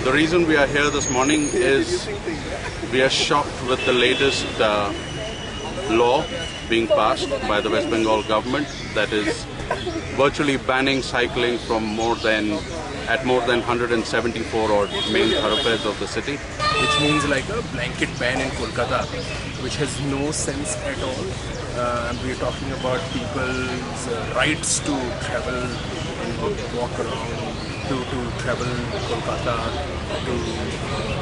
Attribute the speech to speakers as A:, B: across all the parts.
A: The reason we are here this morning is we are shocked with the latest law being passed by the West Bengal government that is virtually banning cycling from more than 174 odd main thoroughfares of the city.
B: Which means like a blanket ban in Kolkata, which has no sense at all. We're talking about people's rights to travel and walk around, to travel Kolkata, to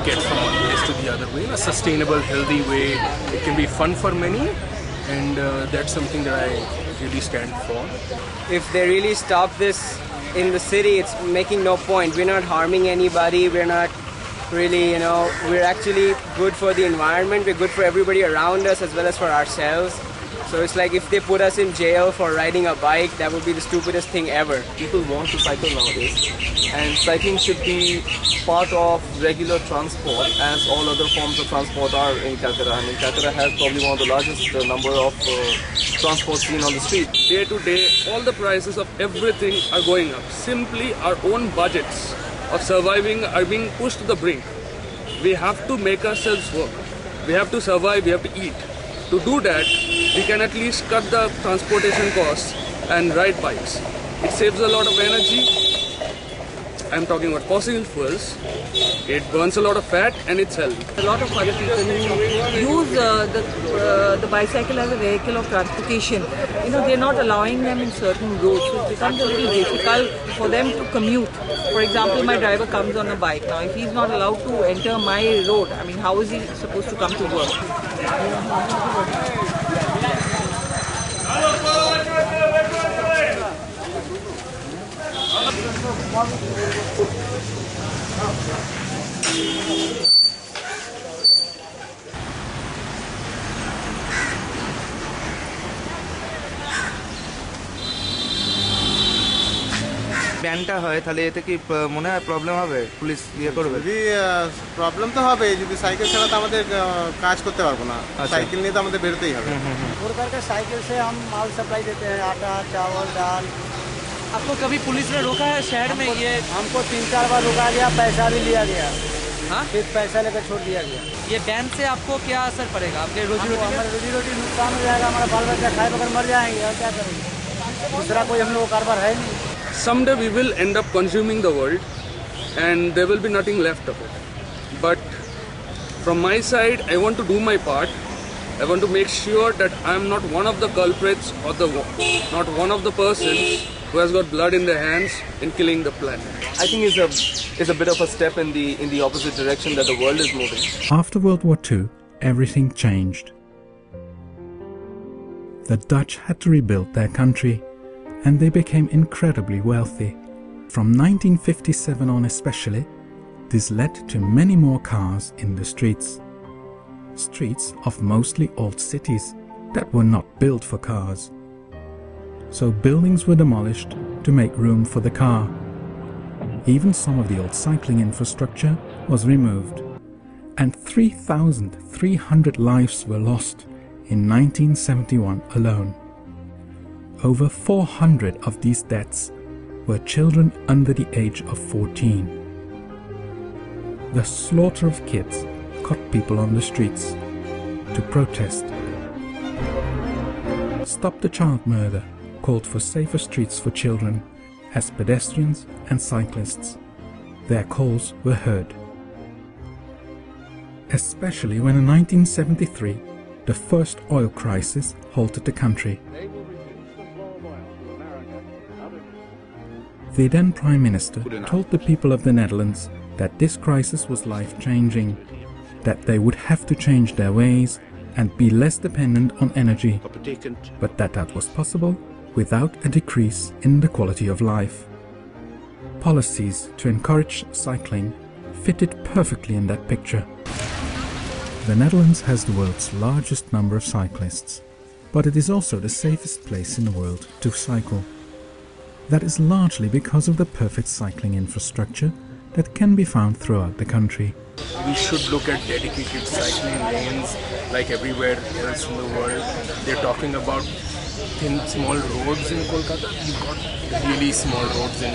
B: get from one place to the other way in a sustainable, healthy way. It can be fun for many, and that's something that I really stand for.
C: If they really stop this in the city, it's making no point. We're not harming anybody. We're not really, we're actually good for the environment. We're good for everybody around us as well as for ourselves. So it's like if they put us in jail for riding a bike, that would be the stupidest thing ever.
D: People want to cycle nowadays, and cycling should be part of regular transport as all other forms of transport are in Calcutta. I mean, Calcutta has probably one of the largest number of transport seen on the street.
B: Day to day, all the prices of everything are going up. Simply our own budgets of surviving are being pushed to the brink. We have to make ourselves work. We have to survive, we have to eat. To do that, we can at least cut the transportation costs and ride bikes. It saves a lot of energy. I'm talking about fossil fuels. It burns a lot of fat and it's healthy.
E: A lot of other people who use the bicycle as a vehicle of transportation, they're not allowing them in certain roads. So it becomes a little difficult for them to commute. For example, my driver comes on a bike. Now, if he's not allowed to enter my road, I mean, how is he supposed to come to work?
F: ব্যানটা হয় তাহলে এতে কি মনে হয় problem হবে? Police ইয়ে করবে?
G: যদি প্রবলেম তো হবে, যদি সাইকেল ছাড়া তো আমাদের কাজ করতে পারবো না। साइकिल नहीं तो हमें बेरते ही होगा।
H: प्रकार के साइकिल से हम माल सप्लाई देते हैं, आटा, चावल, दाल।
D: आपको कभी पुलिस ने रोका है शहर में? ये
H: हमको 3-4 बार रोका गया, पैसा भी लिया गया।
D: हाँ,
H: फिर पैसा लेकर छोड़ दिया गया।
D: ये बैन से आपको क्या असर पड़ेगा? आपके रोजी रोटी?
H: हमारा रोजी रोटी नुकसान हो जाएगा, हमारा बाल बच्चा खाए बगैर मर जाएंगे, और क्या करेंगे? दूसरा कोई हम लोग का कारोबार है नहीं।
B: Someday we will end up consuming the world and there will be nothing left of it. But from my side, I want to do my part. I want to make sure that I am not one of the culprits or not one of the persons who has got blood in their hands in killing the planet.
D: I think it's a bit of a step in the opposite direction that the world is moving.
I: After World War II, everything changed. The Dutch had to rebuild their country, and they became incredibly wealthy. From 1957 on especially, this led to many more cars in the streets. Streets of mostly old cities that were not built for cars. So buildings were demolished to make room for the car. Even some of the old cycling infrastructure was removed, and 3,300 lives were lost in 1971 alone. Over 400 of these deaths were children under the age of 14. The slaughter of kids caught people on the streets to protest. Stop the Child Murder called for safer streets for children as pedestrians and cyclists. Their calls were heard. Especially when in 1973 the first oil crisis halted the country. The then Prime Minister told the people of the Netherlands that this crisis was life-changing, that they would have to change their ways and be less dependent on energy, but that was possible without a decrease in the quality of life. Policies to encourage cycling fitted perfectly in that picture. The Netherlands has the world's largest number of cyclists, but it is also the safest place in the world to cycle. That is largely because of the perfect cycling infrastructure that can be found throughout the country.
B: We should look at dedicated cycling lanes like everywhere else in the world. They're talking about thin, small roads in Kolkata. You've got really small roads in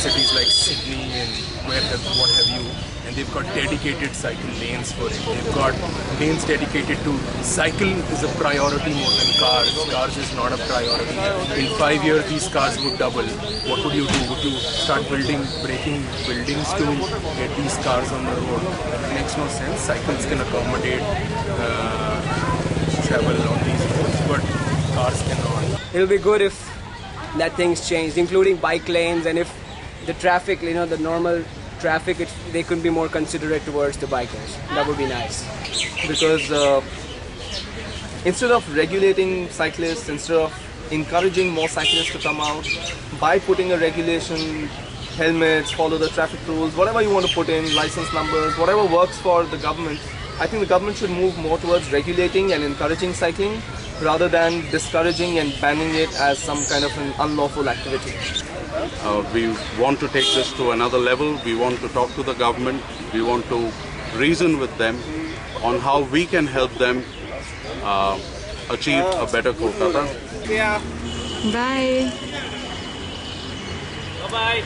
J: cities like Sydney and what have you, and they've got dedicated cycle lanes for it. They've got lanes dedicated to cycle is a priority more than cars. Cars is not a priority. In 5 years, these cars would double. What would you do? Would you start breaking buildings to get these cars on the road? It makes no sense. Cycles can accommodate travel on these roads, but cars cannot.
C: It'll be good if that things changed, including bike lanes, and if the traffic, the normal traffic, they could be more considerate towards the bikers. That would be nice.
D: Because instead of regulating cyclists, instead of encouraging more cyclists to come out, by putting a regulation, helmets, follow the traffic rules, whatever you want to put in, license numbers, whatever works for the government, I think the government should move more towards regulating and encouraging cycling rather than discouraging and banning it as some kind of an unlawful activity.
A: We want to take this to another level. We want to talk to the government. We want to reason with them on how we can help them achieve a better Kolkata.
G: Yeah.
E: Bye.
G: Bye-bye.